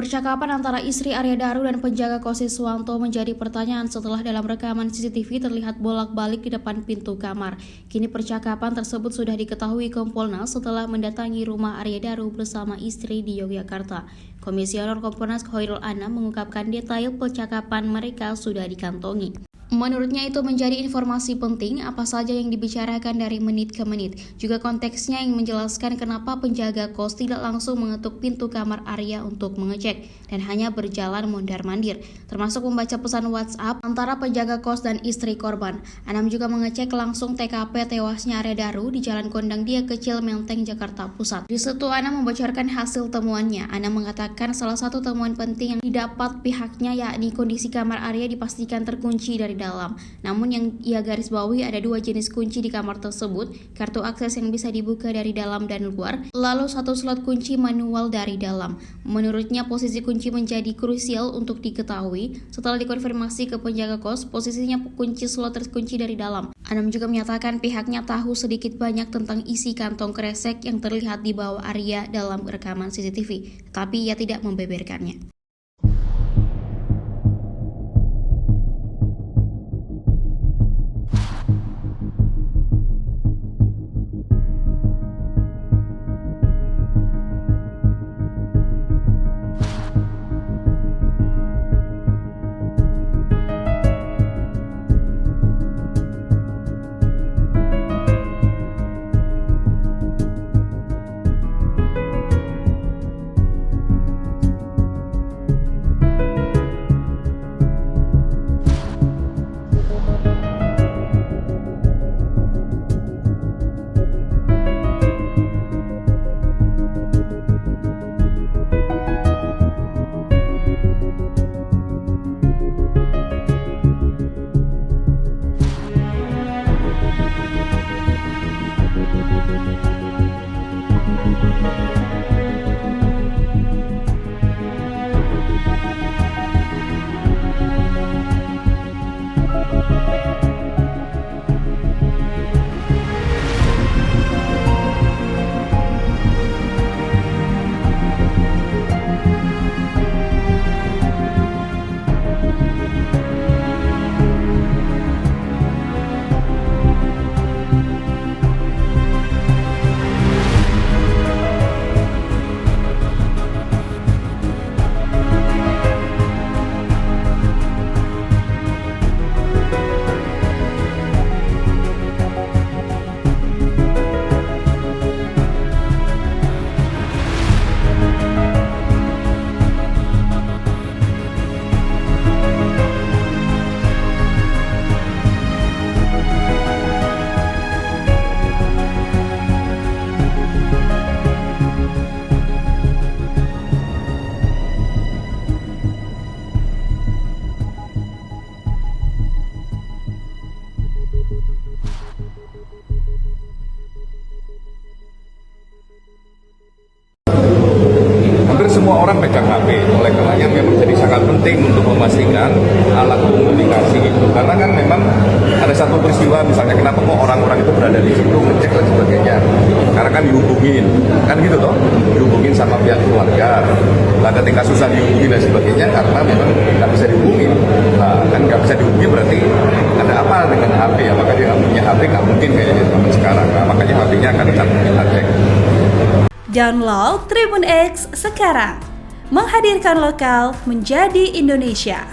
Percakapan antara istri Arya Daru dan penjaga kos Siswanto menjadi pertanyaan setelah dalam rekaman CCTV terlihat bolak-balik di depan pintu kamar. Kini percakapan tersebut sudah diketahui Kompolnas setelah mendatangi rumah Arya Daru bersama istri di Yogyakarta. Komisioner Kompolnas Khoirul Anam mengungkapkan detail percakapan mereka sudah dikantongi. Menurutnya itu menjadi informasi penting apa saja yang dibicarakan dari menit ke menit. Juga konteksnya yang menjelaskan kenapa penjaga kos tidak langsung mengetuk pintu kamar Arya untuk mengecek dan hanya berjalan mondar-mandir, termasuk membaca pesan WhatsApp antara penjaga kos dan istri korban. Anam juga mengecek langsung TKP tewasnya Arya Daru di Jalan Kondang Dia Kecil, Menteng, Jakarta Pusat. Di situ Anam membocorkan hasil temuannya. Anam mengatakan salah satu temuan penting yang didapat pihaknya yakni kondisi kamar Arya dipastikan terkunci dari dalam. Namun yang ia garis bawahi ada 2 jenis kunci di kamar tersebut, kartu akses yang bisa dibuka dari dalam dan luar, lalu 1 slot kunci manual dari dalam. Menurutnya posisi kunci menjadi krusial untuk diketahui. Setelah dikonfirmasi ke penjaga kos, posisinya kunci slot terkunci dari dalam. Anam juga menyatakan pihaknya tahu sedikit banyak tentang isi kantong kresek yang terlihat di bawah Arya dalam rekaman CCTV, tetapi ia tidak membeberkannya. Semua orang pegang HP, oleh karenanya memang jadi sangat penting untuk memastikan alat komunikasi itu, karena kan memang ada satu peristiwa misalnya kenapa kok orang-orang itu berada di situ ngecek dan sebagainya, karena kan dihubungin, kan gitu toh, dihubungin sama pihak keluarga, lah ketika susah dihubungin dan sebagainya karena memang nggak bisa dihubungin, nah kan nggak bisa dihubungin berarti ada apa dengan HP ya, makanya dia nggak punya HP, nggak mungkin kayaknya zaman sekarang, nah, makanya HP-nya akan kita cek. Download Tribun X sekarang, menghadirkan lokal menjadi Indonesia.